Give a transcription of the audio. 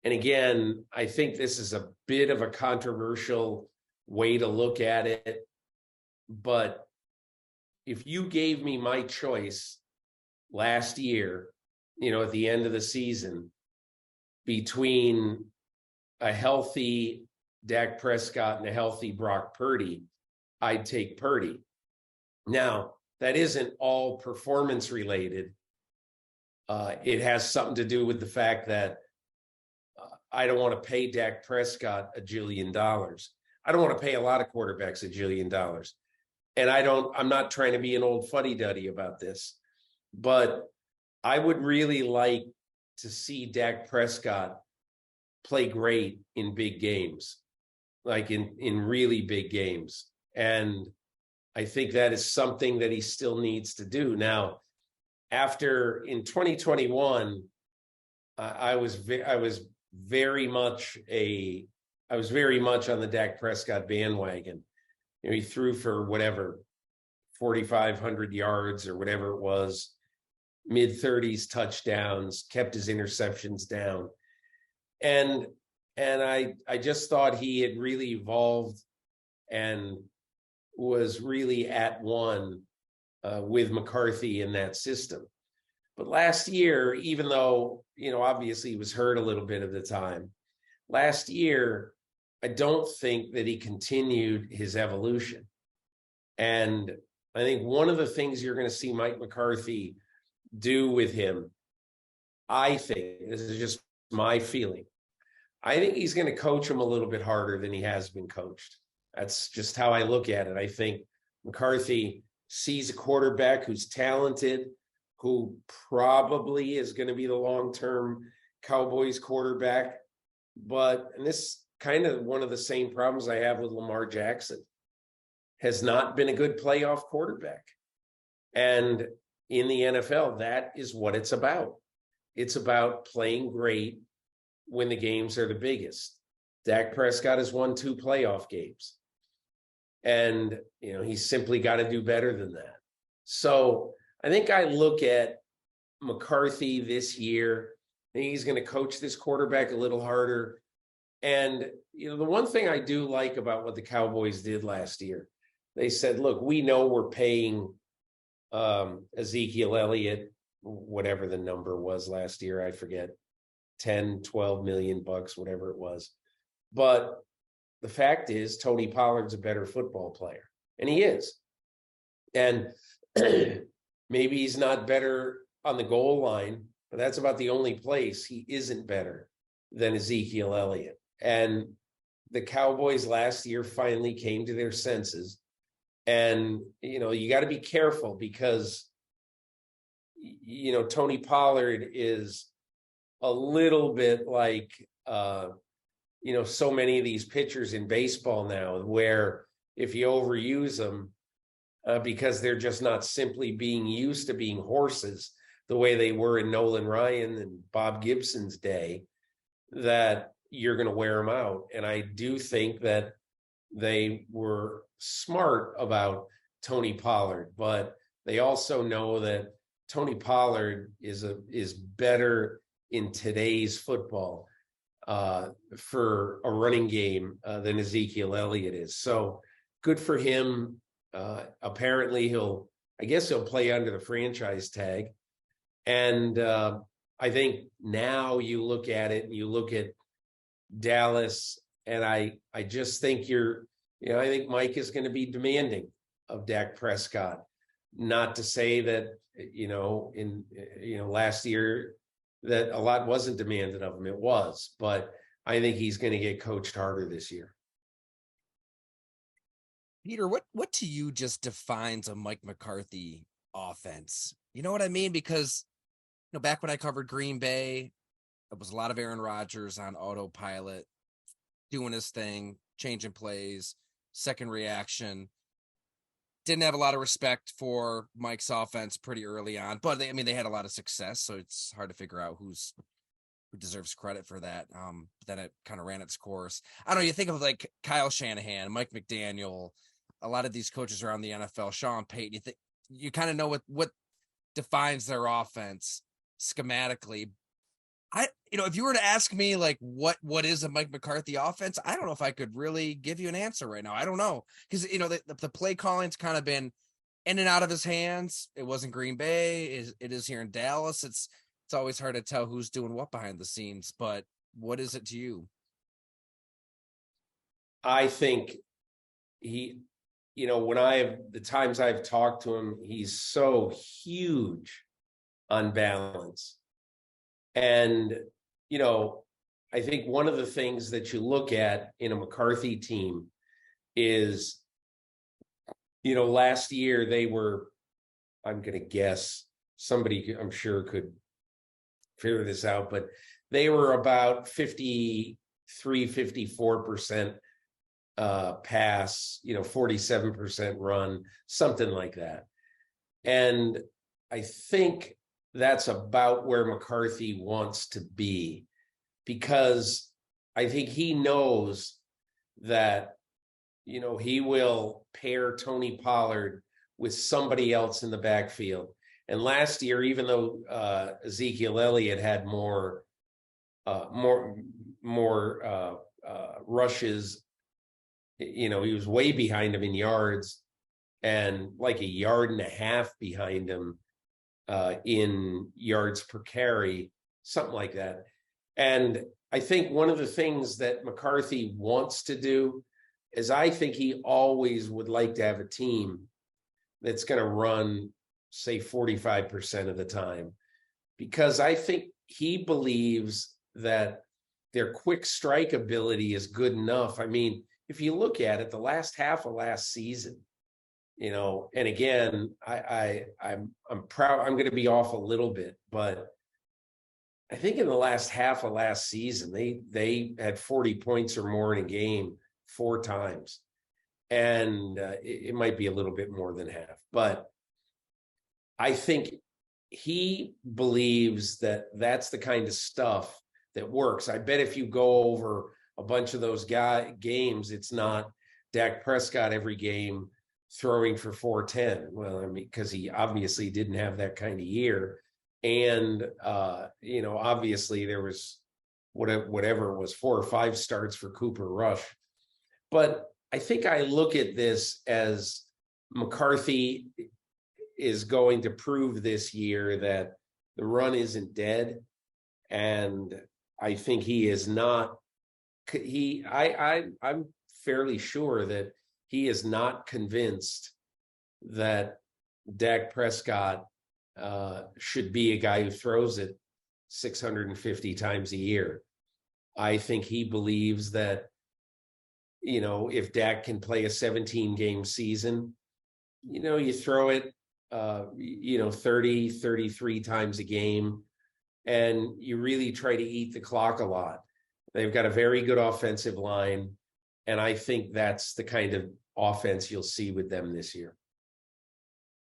And again, I think this is a bit of a controversial way to look at it. But if you gave me my choice last year, at the end of the season, between a healthy Dak Prescott and a healthy Brock Purdy, I'd take Purdy. Now, that isn't all performance related. It has something to do with the fact that I don't want to pay Dak Prescott $1 jillion. I don't want to pay a lot of quarterbacks $1 jillion. And I'm not trying to be an old fuddy-duddy about this, but I would really like to see Dak Prescott play great in big games, like in really big games. And I think that is something that he still needs to do. Now, in 2021, I was very much on the Dak Prescott bandwagon. He threw for 4,500 yards or whatever it was, mid-30s touchdowns, kept his interceptions down. And I just thought he had really evolved and was really at one with McCarthy in that system. But last year, even though, obviously he was hurt a little bit of the time, last year, I don't think that he continued his evolution. And I think one of the things you're going to see Mike McCarthy do with him, I think, this is just my feeling, I think he's going to coach him a little bit harder than he has been coached. That's just how I look at it. I think McCarthy sees a quarterback who's talented, who probably is going to be the long-term Cowboys quarterback. And this kind of one of the same problems I have with Lamar Jackson, has not been a good playoff quarterback. And in the NFL, that is what it's about. It's about playing great when the games are the biggest. Dak Prescott has won 2 playoff games. And, he's simply got to do better than that. So I think I look at McCarthy this year. I think he's going to coach this quarterback a little harder. And, the one thing I do like about what the Cowboys did last year, they said, look, we know we're paying Ezekiel Elliott, whatever the number was last year, I forget, 10, 12 million bucks, whatever it was. But the fact is, Tony Pollard's a better football player, and he is. And maybe he's not better on the goal line, but that's about the only place he isn't better than Ezekiel Elliott. And the Cowboys last year finally came to their senses. And, you got to be careful because, Tony Pollard is a little bit like, so many of these pitchers in baseball now, where if you overuse them, because they're just not simply being used to being horses the way they were in Nolan Ryan and Bob Gibson's day, that you're going to wear them out. And I do think that they were smart about Tony Pollard, but they also know that Tony Pollard is better in today's football for a running game than Ezekiel Elliott is. So good for him. Apparently he'll play under the franchise tag. And I think now you look at it and you look at Dallas, and I just think I think Mike is going to be demanding of Dak Prescott. Not to say that, last year that a lot wasn't demanded of him. It was, but I think he's going to get coached harder this year. Peter, what to you just defines a Mike McCarthy offense? You know what I mean? Because, back when I covered Green Bay, it was a lot of Aaron Rodgers on autopilot, doing his thing, changing plays, second reaction. Didn't have a lot of respect for Mike's offense pretty early on, but they had a lot of success, so it's hard to figure out who deserves credit for that. But then it kind of ran its course. I don't know, you think of like Kyle Shanahan, Mike McDaniel, a lot of these coaches around the NFL, Sean Payton, you kind of know what defines their offense schematically. If you were to ask me like what is a Mike McCarthy offense, I don't know if I could really give you an answer right now. I don't know, because the play calling's kind of been in and out of his hands. It wasn't Green Bay. It is here in Dallas. It's always hard to tell who's doing what behind the scenes. But what is it to you? I think he, the times I've talked to him, he's so huge on balance. And, I think one of the things that you look at in a McCarthy team is, last year they were, I'm going to guess, somebody I'm sure could figure this out, but they were about 54% pass, 47% run, something like that. And I think that's about where McCarthy wants to be, because I think he knows that, he will pair Tony Pollard with somebody else in the backfield. And last year, even though Ezekiel Elliott had more rushes, he was way behind him in yards and like a yard and a half behind him in yards per carry, something like that. And I think one of the things that McCarthy wants to do is, I think he always would like to have a team that's going to run, say, 45% of the time, because I think he believes that their quick strike ability is good enough. I mean, if you look at it, the last half of last season, and again, I'm proud. I'm going to be off a little bit, but I think in the last half of last season, they had 40 points or more in a game 4 times, and it might be a little bit more than half, but I think he believes that that's the kind of stuff that works. I bet if you go over a bunch of those games, it's not Dak Prescott every game throwing for 410. Well, I mean, because he obviously didn't have that kind of year. And, obviously there was whatever it was, 4 or 5 starts for Cooper Rush. But I think I look at this as McCarthy is going to prove this year that the run isn't dead. And I think he is not, I'm fairly sure that he is not convinced that Dak Prescott should be a guy who throws it 650 times a year. I think he believes that, if Dak can play a 17-game season, you throw it, 30, 33 times a game, and you really try to eat the clock a lot. They've got a very good offensive line, and I think that's the kind of offense you'll see with them this year.